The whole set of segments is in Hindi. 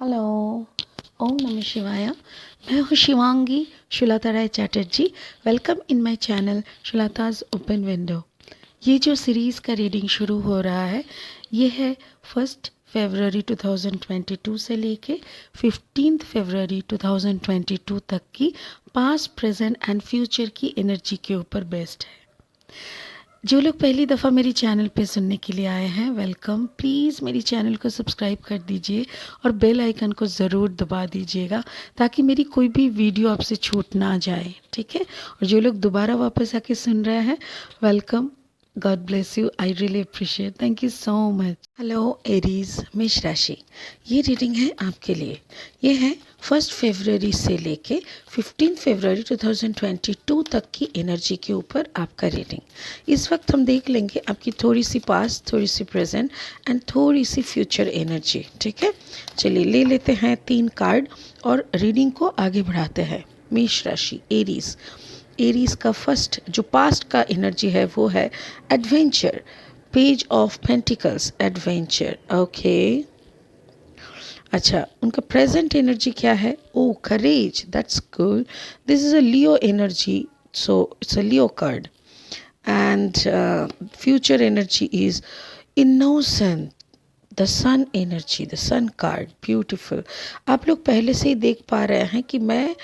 हेलो, ओम नमः शिवाय। मैं हूँ Shivangi Shulata Rai Chatterjee. Welcome in my channel Shulata's open window. ये जो सीरीज़ का रीडिंग शुरू हो रहा है ये है 1 फरवरी 2022 से लेके 15 फरवरी 2022 तक की पास्ट, प्रेजेंट एंड फ्यूचर की एनर्जी के ऊपर बेस्ड है। जो लोग पहली दफ़ा मेरी चैनल पे सुनने के लिए आए हैं, वेलकम। प्लीज़ मेरी चैनल को सब्सक्राइब कर दीजिए और बेल आइकन को ज़रूर दबा दीजिएगा ताकि मेरी कोई भी वीडियो आपसे छूट ना जाए, ठीक है। और जो लोग दोबारा वापस आके सुन रहे हैं, welcome. God bless you, I really appreciate, thank you so much. Hello Aries, मेष राशि। ये रीडिंग है आपके लिए। ये है 1 फरवरी से लेके 15 फरवरी 2022 तक की एनर्जी के ऊपर आपका रीडिंग। इस वक्त हम देख लेंगे आपकी थोड़ी सी पास्ट, थोड़ी सी प्रेजेंट एंड थोड़ी सी फ्यूचर एनर्जी, ठीक है। चलिए ले लेते हैं 3 कार्ड और रीडिंग को आगे बढ़ाते हैं। मेष राशि, एरीज। एरीज का फर्स्ट जो पास्ट का एनर्जी है वो है adventure, page of pentacles, adventure. Okay, अच्छा, उनका प्रेजेंट एनर्जी क्या है? Oh, courage, that's good. This is a Leo energy, so it's a Leo card. And future energy is innocent, the sun energy, the sun card, beautiful. आप लोग पहले से ही देख पा रहे हैं कि मैं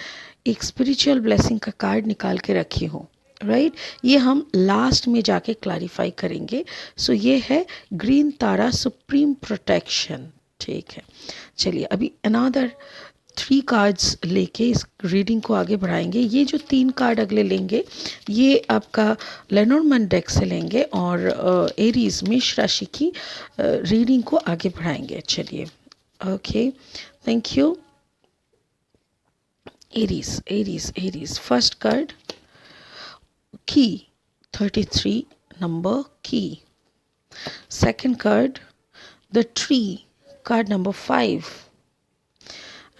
एक स्पिरिचुअल ब्लेसिंग का कार्ड निकाल के रखी हूँ, राइट। ये हम लास्ट में जाके क्लैरिफाई करेंगे। सो ये है ग्रीन तारा, सुप्रीम प्रोटेक्शन, ठीक है। चलिए अभी अनदर 3 कार्ड्स लेके इस रीडिंग को आगे बढ़ाएंगे। ये जो 3 कार्ड अगले लेंगे ये आपका लेनोर्मन डेक से लेंगे और एरीज मेष राशि की रीडिंग को आगे बढ़ाएंगे। चलिए, okay, thank you. Aries. First card, key, 33 number key. Second card, the tree, card number 5.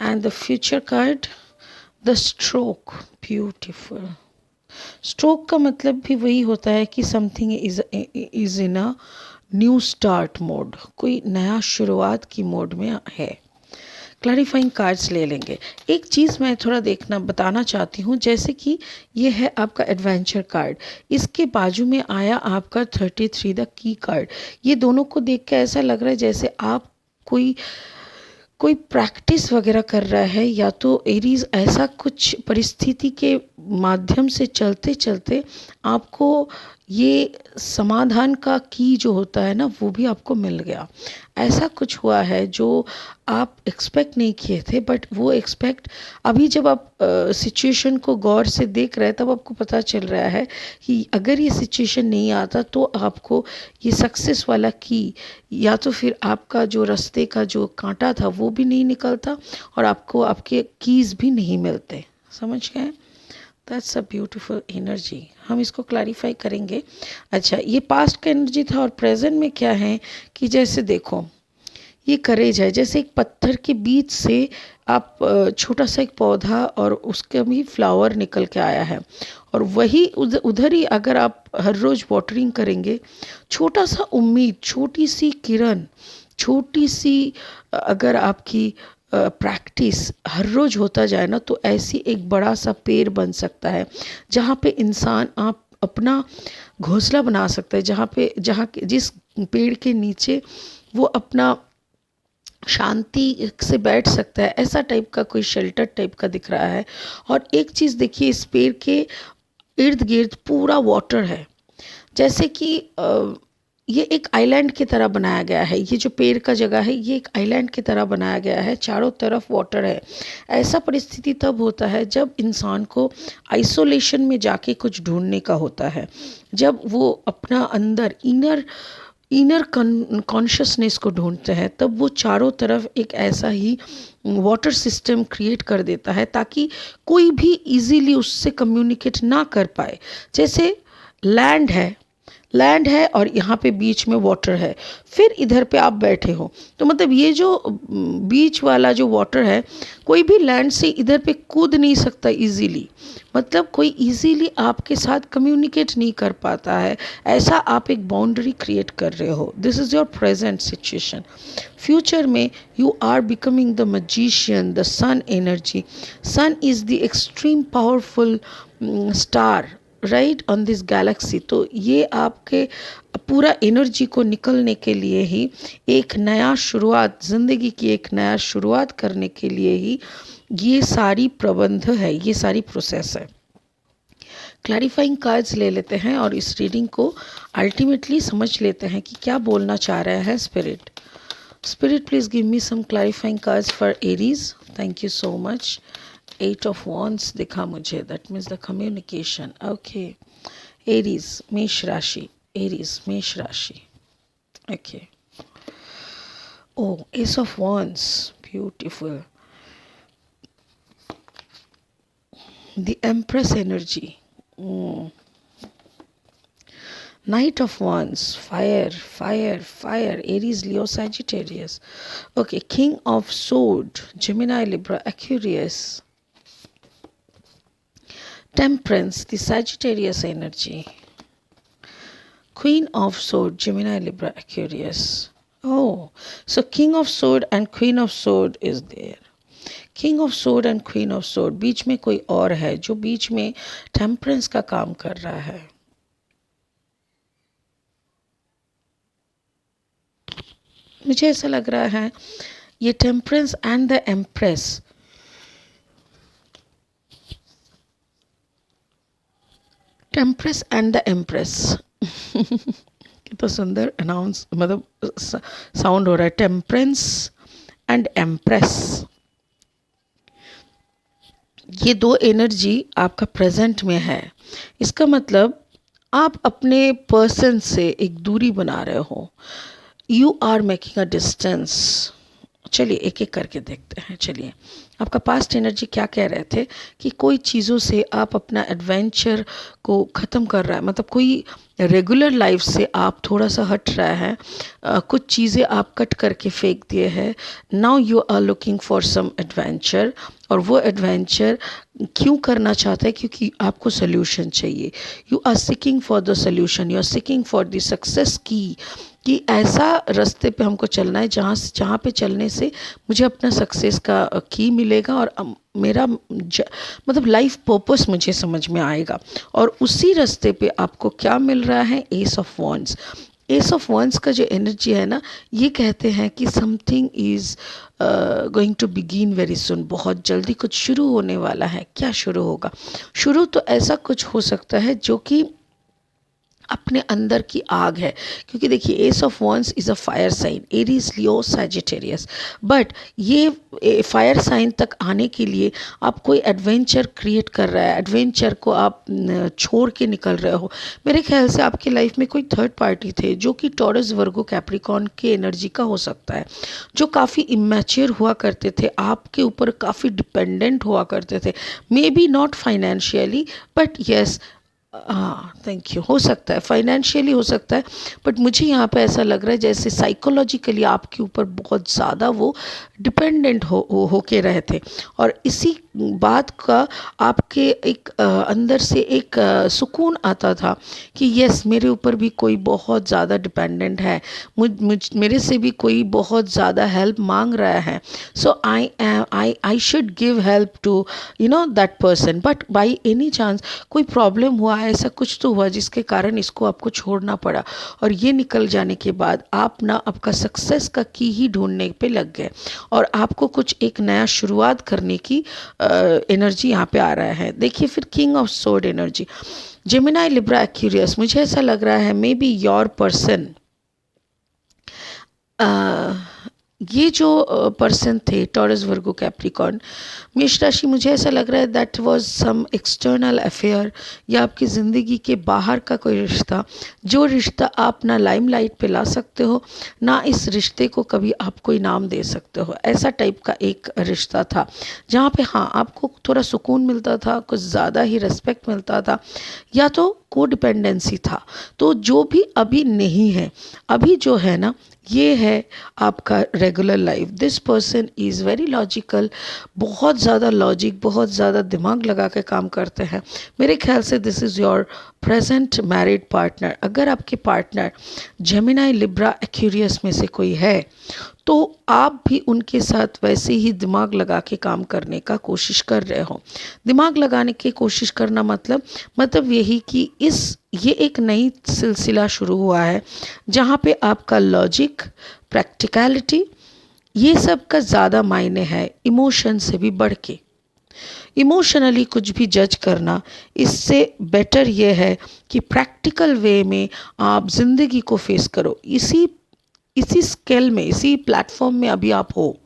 And the future card, the stroke, beautiful. Stroke का मतलब भी वही होता है कि something is in a new start mode, कोई नया शुरुआत की मोड में है। क्लैरिफाइंग कार्ड्स ले लेंगे। एक चीज़ मैं थोड़ा बताना चाहती हूँ, जैसे कि ये है आपका एडवेंचर कार्ड, इसके बाजू में आया आपका 33 द की कार्ड। ये दोनों को देख के ऐसा लग रहा है जैसे आप कोई प्रैक्टिस वगैरह कर रहा है, या तो एरीज ऐसा कुछ परिस्थिति के माध्यम से चलते चलते आपको ये समाधान का की जो होता है ना वो भी आपको मिल गया। ऐसा कुछ हुआ है जो आप एक्सपेक्ट नहीं किए थे, बट वो एक्सपेक्ट अभी जब आप सिचुएशन को गौर से देख रहे हैं तब आपको पता चल रहा है कि अगर ये सिचुएशन नहीं आता तो आपको ये सक्सेस वाला की, या तो फिर आपका जो रास्ते का जो कांटा था वो भी नहीं निकलता और आपको आपके कीज़ भी नहीं मिलते। समझ गए? That's a beautiful energy. हम इसको क्लैरिफाई करेंगे। अच्छा, ये पास्ट का एनर्जी था और प्रेजेंट में क्या है कि जैसे देखो ये करेज है, जैसे एक पत्थर के बीच से आप छोटा सा एक पौधा और उसका भी फ्लावर निकल के आया है, और वही उधर ही अगर आप हर रोज़ वाटरिंग करेंगे, छोटा सा उम्मीद, छोटी सी किरण, छोटी सी अगर आपकी प्रैक्टिस हर रोज़ होता जाए ना तो ऐसी एक बड़ा सा पेड़ बन सकता है जहाँ पे इंसान आप अपना घोंसला बना सकता है, जिस पेड़ के नीचे वो अपना शांति से बैठ सकता है। ऐसा टाइप का कोई शेल्टर टाइप का दिख रहा है। और एक चीज़ देखिए, इस पेड़ के इर्द गिर्द पूरा वाटर है, जैसे कि ये एक आइलैंड की तरह बनाया गया है। ये जो पेड़ का जगह है ये एक आइलैंड की तरह बनाया गया है, चारों तरफ वाटर है। ऐसा परिस्थिति तब होता है जब इंसान को आइसोलेशन में जाके कुछ ढूंढने का होता है, जब वो अपना अंदर इनर कॉन्शियसनेस को ढूंढते हैं, तब वो चारों तरफ एक ऐसा ही वाटर सिस्टम क्रिएट कर देता है ताकि कोई भी इजीली उससे कम्युनिकेट ना कर पाए। जैसे लैंड है, लैंड है और यहाँ पे बीच में वाटर है, फिर इधर पे आप बैठे हो, तो मतलब ये जो बीच वाला जो वाटर है, कोई भी लैंड से इधर पे कूद नहीं सकता इजीली, मतलब कोई इजीली आपके साथ कम्युनिकेट नहीं कर पाता है, ऐसा आप एक बाउंड्री क्रिएट कर रहे हो। This is your present situation. Future में you are becoming the magician, the sun energy. Sun is the extreme powerful star right on this galaxy. तो ये आपके पूरा एनर्जी को निकलने के लिए ही, एक नया शुरुआत, ज़िंदगी की एक नया शुरुआत करने के लिए ही ये सारी प्रबंध है, ये सारी प्रोसेस है। क्लैरिफाइंग कार्ड्स ले लेते हैं और इस रीडिंग को अल्टीमेटली समझ लेते हैं कि क्या बोलना चाह रहा है spirit. Spirit please give me some clarifying cards for Aries. Thank you so much. 8 of wands दिखा मुझे, that means the communication. Okay, Aries मेष राशि, एरीज मेष राशि। Okay, oh ace of wands, beautiful. The Empress energy. Knight of Wands, fire, fire, fire, Aries, Leo, Sagittarius. Okay, King of Sword, Gemini, Libra, Aquarius. Temperance, the Sagittarius energy. Queen of Sword, Gemini, Libra, Aquarius. Oh, so King of Sword and Queen of Sword is there. King of sword and queen of sword, बीच में कोई और है जो बीच में टेम्परेंस का काम कर रहा है। मुझे ऐसा लग रहा है ये temperance and the empress, temperance and the empress कितना सुंदर अनाउंस, मतलब साउंड हो रहा है, टेम्परेंस एंड एम्प्रेस। ये दो एनर्जी आपका प्रेजेंट में है। इसका मतलब आप अपने पर्सन से एक दूरी बना रहे हो, you are making a distance. चलिए एक एक करके देखते हैं। चलिए, आपका पास्ट एनर्जी क्या कह रहे थे कि कोई चीज़ों से आप अपना एडवेंचर को ख़त्म कर रहा है, मतलब कोई रेगुलर लाइफ से आप थोड़ा सा हट रहा है, कुछ चीज़ें आप कट करके फेंक दिए हैं। Now you are looking for some adventure, और वो एडवेंचर क्यों करना चाहता है? क्योंकि आपको सोल्यूशन चाहिए। You are seeking for the solution, you are seeking for the success की, कि ऐसा रास्ते पे हमको चलना है जहाँ पे चलने से मुझे अपना सक्सेस का की मिलेगा और मेरा मतलब लाइफ पर्पस मुझे समझ में आएगा। और उसी रास्ते पे आपको क्या मिल रहा है? Ace of wands. Ace of wands का जो एनर्जी है ना, ये कहते हैं कि something is going to begin very soon, बहुत जल्दी कुछ शुरू होने वाला है। क्या शुरू होगा? शुरू तो ऐसा कुछ हो सकता है जो कि अपने अंदर की आग है, क्योंकि देखिए ace of wands is a fire sign, Aries, Leo, Sagittarius. But ये फायर साइन तक आने के लिए आप कोई एडवेंचर क्रिएट कर रहा है, एडवेंचर को आप छोड़ के निकल रहे हो। मेरे ख्याल से आपकी लाइफ में कोई थर्ड पार्टी थे जो कि टॉरस, वर्गो, कैप्रिकॉर्न के एनर्जी का हो सकता है, जो काफ़ी इमेच्योर हुआ करते थे, आपके ऊपर काफ़ी डिपेंडेंट हुआ करते थे, may be not financially but yes, हाँ थैंक यू, हो सकता है फाइनेंशियली हो सकता है, बट मुझे यहाँ पे ऐसा लग रहा है जैसे साइकोलॉजिकली आपके ऊपर बहुत ज़्यादा वो डिपेंडेंट हो के रहे थे। और इसी बात का आपके एक अंदर से एक सुकून आता था कि यस, मेरे ऊपर भी कोई बहुत ज़्यादा डिपेंडेंट है, मेरे से भी कोई बहुत ज़्यादा हेल्प मांग रहा है, so I should give help to that person. But by any chance कोई प्रॉब्लम हुआ, ऐसा कुछ तो हुआ जिसके कारण इसको आपको छोड़ना पड़ा, और ये निकल जाने के बाद आप ना आपका सक्सेस का की ही ढूंढने पे लग गए, और आपको कुछ एक नया शुरुआत करने की एनर्जी यहाँ पे आ रहा है। देखिए फिर king of sword energy, Gemini, Libra, Aquarius. मुझे ऐसा लग रहा है मे बी योर पर्सन, ये जो पर्सन थे टॉरस, वर्गो, कैप्रिकॉर्न, मेष राशि, मुझे ऐसा लग रहा है that was some external affair, या आपकी ज़िंदगी के बाहर का कोई रिश्ता, जो रिश्ता आप ना लाइमलाइट पे ला सकते हो, ना इस रिश्ते को कभी आप कोई नाम दे सकते हो। ऐसा टाइप का एक रिश्ता था जहाँ पे हाँ आपको थोड़ा सुकून मिलता था, कुछ ज़्यादा ही रिस्पेक्ट मिलता था, या तो कोडिपेंडेंसी था। तो जो भी अभी नहीं है, अभी जो है ना, ये है आपका regular life. This person is very logical, बहुत ज़्यादा लॉजिक, बहुत ज़्यादा दिमाग लगा के काम करते हैं। मेरे ख्याल से this is your present married partner. अगर आपके पार्टनर जेमिनी, लिब्रा, एक्वेरियस में से कोई है तो आप भी उनके साथ वैसे ही दिमाग लगा के काम करने का कोशिश कर रहे हो। दिमाग लगाने की कोशिश करना मतलब यही कि ये एक नई सिलसिला शुरू हुआ है जहाँ पे आपका लॉजिक, प्रैक्टिकलिटी, ये सब का ज़्यादा मायने है इमोशन से भी बढ़ के। इमोशनली कुछ भी जज करना, इससे बेटर ये है कि प्रैक्टिकल वे में आप ज़िंदगी को फेस करो। इसी स्केल में, इसी प्लेटफॉर्म में अभी आप हो।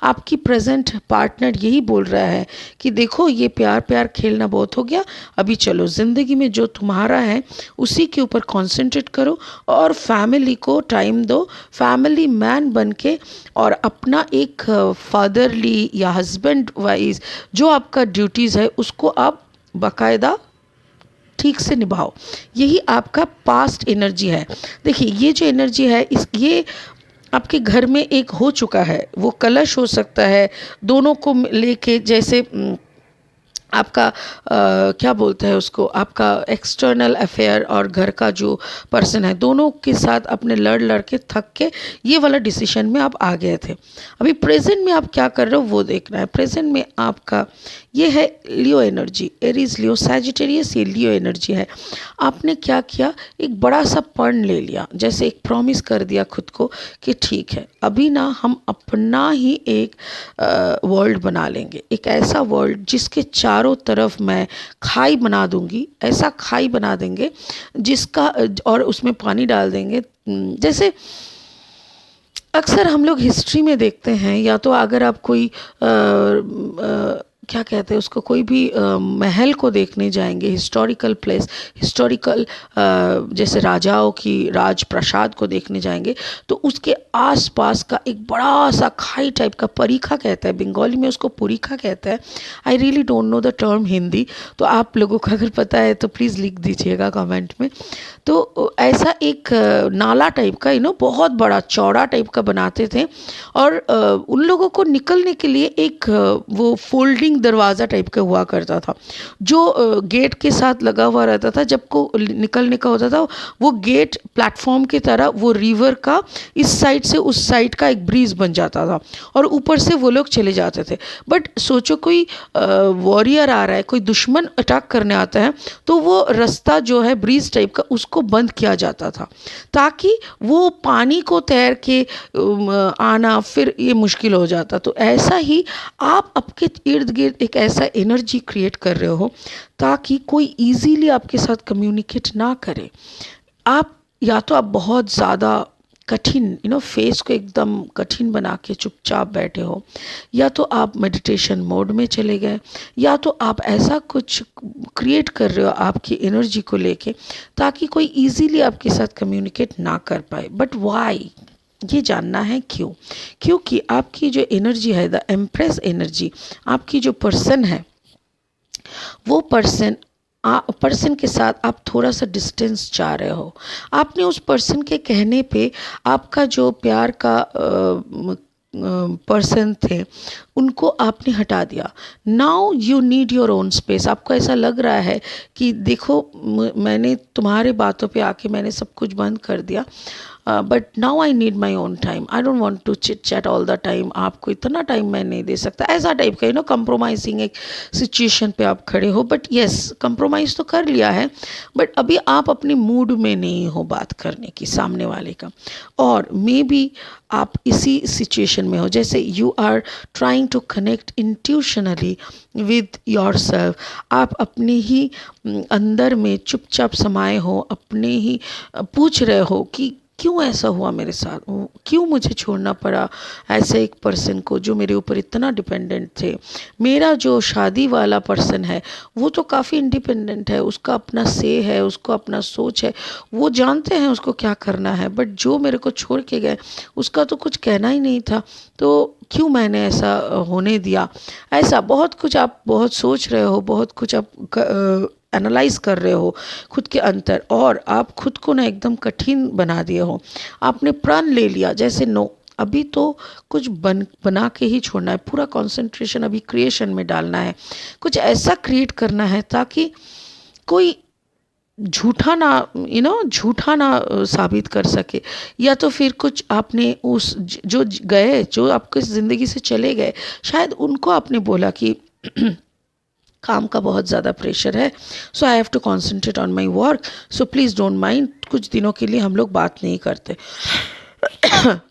आपकी प्रेजेंट पार्टनर यही बोल रहा है कि देखो ये प्यार प्यार खेलना बहुत हो गया, अभी चलो ज़िंदगी में जो तुम्हारा है उसी के ऊपर कंसंट्रेट करो और फैमिली को टाइम दो, फैमिली मैन बन के, और अपना एक फादरली या हस्बैंड वाइज जो आपका ड्यूटीज़ है उसको आप बाकायदा ठीक से निभाओ। यही आपका पास्ट एनर्जी है। देखिए ये जो एनर्जी है ये आपके घर में एक हो चुका है। वो कलश हो सकता है दोनों को लेके, जैसे आपका क्या बोलते हैं उसको, आपका एक्सटर्नल अफेयर और घर का जो पर्सन है, दोनों के साथ अपने लड़ के थक के ये वाला डिसीजन में आप आ गए थे। अभी प्रेजेंट में आप क्या कर रहे हो वो देखना है। प्रेजेंट में आपका ये है लियो एनर्जी, एरीज लियो सैजिटेरियस, ये लियो एनर्जी है। आपने क्या किया, एक बड़ा सा पर्ण ले लिया, जैसे एक प्रॉमिस कर दिया खुद को कि ठीक है अभी ना हम अपना ही एक वर्ल्ड बना लेंगे, एक ऐसा वर्ल्ड जिसके चारों तरफ मैं खाई बना दूंगी, ऐसा खाई बना देंगे जिसका, और उसमें पानी डाल देंगे। जैसे अक्सर हम लोग हिस्ट्री में देखते हैं, या तो अगर आप कोई क्या कहते हैं उसको, कोई भी महल को देखने जाएंगे, हिस्टोरिकल प्लेस, हिस्टोरिकल जैसे राजाओं की राजप्रासाद को देखने जाएंगे, तो उसके आसपास का एक बड़ा सा खाई टाइप का, परीखा कहते हैं बंगाली में उसको, पुरीखा कहते हैं। I really don't know the term Hindi, तो आप लोगों को अगर पता है तो प्लीज़ लिख दीजिएगा कमेंट में। तो ऐसा एक नाला टाइप का बहुत बड़ा चौड़ा टाइप का बनाते थे, और उन लोगों को निकलने के लिए एक वो फोल्डिंग दरवाज़ा टाइप का हुआ करता था जो गेट के साथ लगा हुआ रहता था। जब को निकलने का होता था वो गेट प्लेटफॉर्म की तरह वो रिवर का इस साइड से उस साइड का एक ब्रिज बन जाता था, और ऊपर से वो लोग चले जाते थे। बट सोचो कोई वॉरियर आ रहा है, कोई दुश्मन अटैक करने आता है, तो वो रास्ता जो है ब्रिज टाइप का उसको बंद किया जाता था, ताकि वो पानी को तैर के आना फिर ये मुश्किल हो जाता। तो ऐसा ही आप आपके इर्द गिर्द एक ऐसा एनर्जी क्रिएट कर रहे हो ताकि कोई इजीली आपके साथ कम्युनिकेट ना करे। आप या तो आप बहुत ज़्यादा कठिन फेस को एकदम कठिन बना के चुपचाप बैठे हो, या तो आप मेडिटेशन मोड में चले गए, या तो आप ऐसा कुछ क्रिएट कर रहे हो आपकी एनर्जी को लेके ताकि कोई इजीली आपके साथ कम्युनिकेट ना कर पाए। बट वाई, ये जानना है क्यों। क्योंकि आपकी जो एनर्जी है, द एम्प्रेस एनर्जी, आपकी जो पर्सन है, वो पर्सन के साथ आप थोड़ा सा डिस्टेंस चाह रहे हो। आपने उस पर्सन के कहने पे आपका जो प्यार का पर्सन थे उनको आपने हटा दिया। Now you need your own space. आपको ऐसा लग रहा है कि देखो मैंने तुम्हारे बातों पे आके मैंने सब कुछ बंद कर दिया, but now I need my own time, I don't want to chit chat all the time, आपको इतना टाइम मैं नहीं दे सकता। ऐसा टाइप का कंप्रोमाइजिंग एक सिचुएशन पे आप खड़े हो। बट येस, कंप्रोमाइज़ तो कर लिया है, बट अभी आप अपने मूड में नहीं हो बात करने की सामने वाले का, और मे बी आप इसी सिचुएशन में हो जैसे you are trying to connect intuitively with your self. आप अपने ही अंदर में चुपचाप समाये हो, अपने ही पूछ रहे हो कि क्यों ऐसा हुआ मेरे साथ, क्यों मुझे छोड़ना पड़ा ऐसे एक पर्सन को जो मेरे ऊपर इतना डिपेंडेंट थे। मेरा जो शादी वाला पर्सन है वो तो काफ़ी इंडिपेंडेंट है, उसका अपना से है, उसको अपना सोच है, वो जानते हैं उसको क्या करना है। बट जो मेरे को छोड़ के गए उसका तो कुछ कहना ही नहीं था, तो क्यों मैंने ऐसा होने दिया। ऐसा बहुत कुछ आप बहुत सोच रहे हो, बहुत कुछ आप एनालाइज कर रहे हो खुद के अंतर, और आप खुद को ना एकदम कठिन बना दिए हो, आपने प्रण ले लिया जैसे नो, अभी तो कुछ बना के ही छोड़ना है, पूरा कंसंट्रेशन अभी क्रिएशन में डालना है, कुछ ऐसा क्रिएट करना है ताकि कोई झूठा ना झूठा ना साबित कर सके, या तो फिर कुछ आपने उस जो आपके ज़िंदगी से चले गए, शायद उनको आपने बोला कि काम का बहुत ज़्यादा प्रेशर है, so I have to concentrate on my work, so please don't mind, कुछ दिनों के लिए हम लोग बात नहीं करते।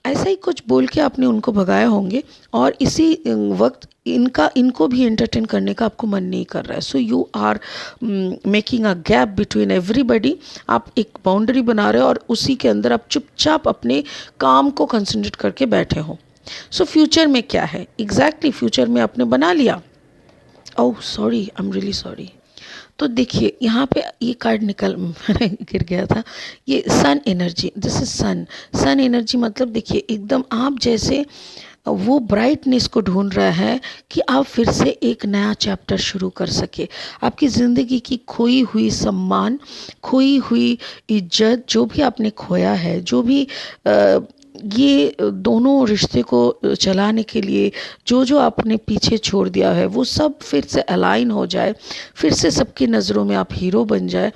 ऐसा ही कुछ बोल के आपने उनको भगाए होंगे, और इसी वक्त इनको भी एंटरटेन करने का आपको मन नहीं कर रहा है, so you are making a gap between everybody. आप एक बाउंड्री बना रहे हो और उसी के अंदर आप चुपचाप अपने काम को कंसंट्रेट करके बैठे हो। सो फ्यूचर में क्या है एग्जैक्टली फ्यूचर में आपने बना लिया। Oh sorry, I am really sorry. तो देखिए यहाँ पे ये कार्ड गिर गया था, ये sun energy, this is sun energy, मतलब देखिए एकदम आप जैसे वो ब्राइटनेस को ढूंढ रहा है कि आप फिर से एक नया चैप्टर शुरू कर सके, आपकी ज़िंदगी की खोई हुई सम्मान, खोई हुई इज्जत, जो भी आपने खोया है, जो भी ये दोनों रिश्ते को चलाने के लिए जो आपने पीछे छोड़ दिया है, वो सब फिर से अलाइन हो जाए, फिर से सबकी नज़रों में आप हीरो बन जाए।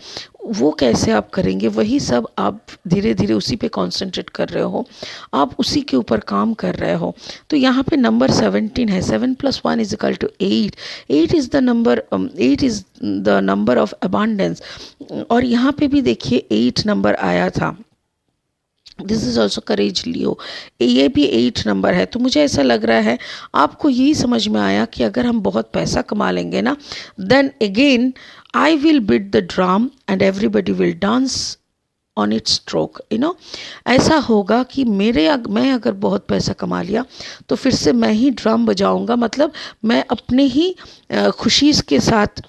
वो कैसे आप करेंगे, वही सब आप धीरे धीरे उसी पे कंसंट्रेट कर रहे हो, आप उसी के ऊपर काम कर रहे हो। तो यहाँ पे नंबर 17 है, 7 + 1 = 8, 8 is the number of abundance. और यहाँ पे भी देखिए 8 नंबर आया था, दिस इज़ ऑल्सो करेज लियो, ये भी 8 नंबर है। तो मुझे ऐसा लग रहा है आपको यही समझ में आया कि अगर हम बहुत पैसा कमा लेंगे ना, then again I will beat the drum and everybody will dance on its stroke, ऐसा होगा कि मैं अगर बहुत पैसा कमा लिया तो फिर से मैं ही ड्रम बजाऊंगा, मतलब मैं अपने ही खुशी के साथ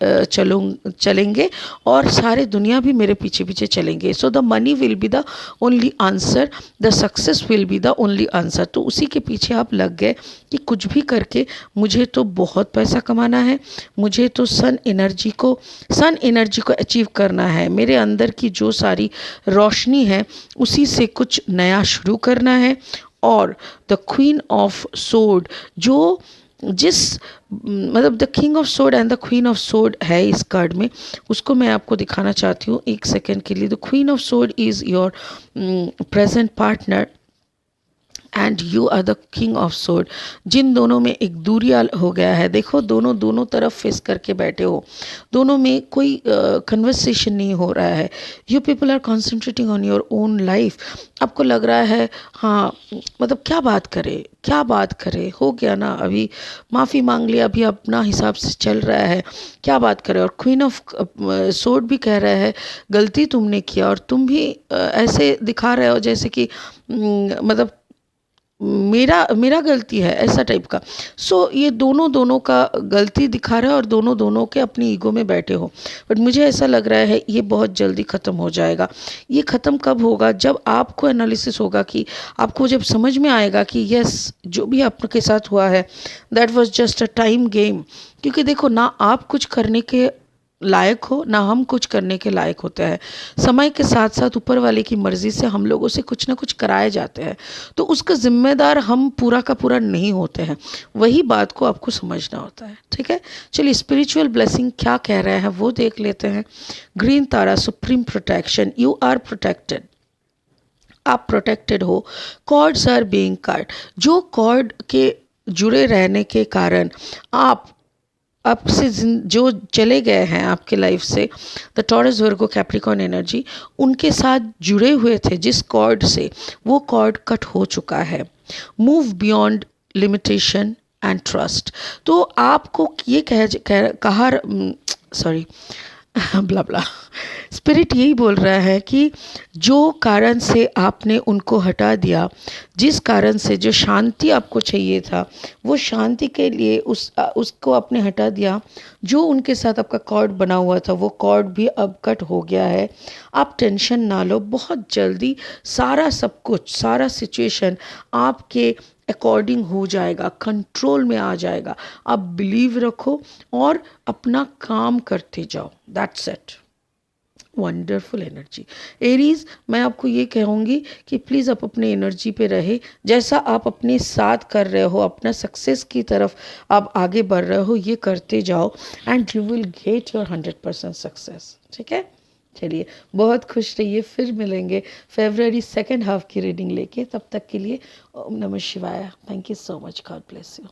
चलेंगे और सारे दुनिया भी मेरे पीछे पीछे चलेंगे। So the money will be the only answer, the success will be the only answer. तो उसी के पीछे आप लग गए कि कुछ भी करके मुझे तो बहुत पैसा कमाना है, मुझे तो सन एनर्जी को अचीव करना है, मेरे अंदर की जो सारी रोशनी है उसी से कुछ नया शुरू करना है। और द क्वीन ऑफ सोर्ड, मतलब the king of sword and the queen of sword है इस कार्ड में, उसको मैं आपको दिखाना चाहती हूँ एक सेकेंड के लिए। The queen of sword is your present partner and you are the king of sword. जिन दोनों में एक दूरिया हो गया है, देखो दोनों तरफ फेस करके बैठे हो, दोनों में कोई कन्वर्सेशन नहीं हो रहा है, you people are concentrating on your own life. आपको लग रहा है हाँ मतलब क्या बात करे, हो गया ना, अभी माफ़ी मांग लिया, अभी अपना हिसाब से चल रहा है, क्या बात करें। और क्वीन ऑफ सोर्ड भी कह रहा है गलती तुमने किया, और तुम भी ऐसे दिखा रहे हो जैसे कि मतलब मेरा गलती है, ऐसा टाइप का। सो ये दोनों का गलती दिखा रहा है और दोनों के अपनी ईगो में बैठे हो। बट मुझे ऐसा लग रहा है ये बहुत जल्दी ख़त्म हो जाएगा। ये ख़त्म कब होगा, जब आपको एनालिसिस होगा कि आपको जब समझ में आएगा कि यस जो भी आपके साथ हुआ है that was just a time game. क्योंकि देखो ना आप कुछ करने के लायक हो ना हम कुछ करने के लायक होते हैं, समय के साथ साथ ऊपर वाले की मर्ज़ी से हम लोगों से कुछ ना कुछ कराए जाते हैं, तो उसका ज़िम्मेदार हम पूरा का पूरा नहीं होते हैं। वही बात को आपको समझना होता है, ठीक है। चलिए स्पिरिचुअल ब्लेसिंग क्या कह रहे हैं वो देख लेते हैं। Green Tara, supreme protection, you are protected, आप प्रोटेक्टेड हो। कॉर्ड्स आर बीइंग कट, जो कॉर्ड के जुड़े रहने के कारण आपसे जो चले गए हैं आपके लाइफ से, the taurus, Virgo, Capricorn energy, उनके साथ जुड़े हुए थे जिस कॉर्ड से, वो कॉर्ड कट हो चुका है। Move beyond limitation and trust. तो आपको ये कहा सॉरी ब्ला ब्ला, स्पिरिट यही बोल रहा है कि जो कारण से आपने उनको हटा दिया, जिस कारण से जो शांति आपको चाहिए था, वो शांति के लिए उसको आपने हटा दिया। जो उनके साथ आपका कॉर्ड बना हुआ था वो कॉर्ड भी अब कट हो गया है। आप टेंशन ना लो, बहुत जल्दी सारा सब कुछ, सारा सिचुएशन आपके अकॉर्डिंग हो जाएगा, कंट्रोल में आ जाएगा। आप बिलीव रखो और अपना काम करते जाओ, that's it. Wonderful energy. Aries, मैं आपको ये कहूँगी कि प्लीज़ आप अपने एनर्जी पे रहे, जैसा आप अपने साथ कर रहे हो, अपना सक्सेस की तरफ आप आगे बढ़ रहे हो, ये करते जाओ and you will get your 100% success. ठीक है, चलिए बहुत खुश रहिए, फिर मिलेंगे फरवरी सेकेंड हाफ की रीडिंग लेके। तब तक के लिए ओम नमः शिवाय। Thank you so much, God bless you.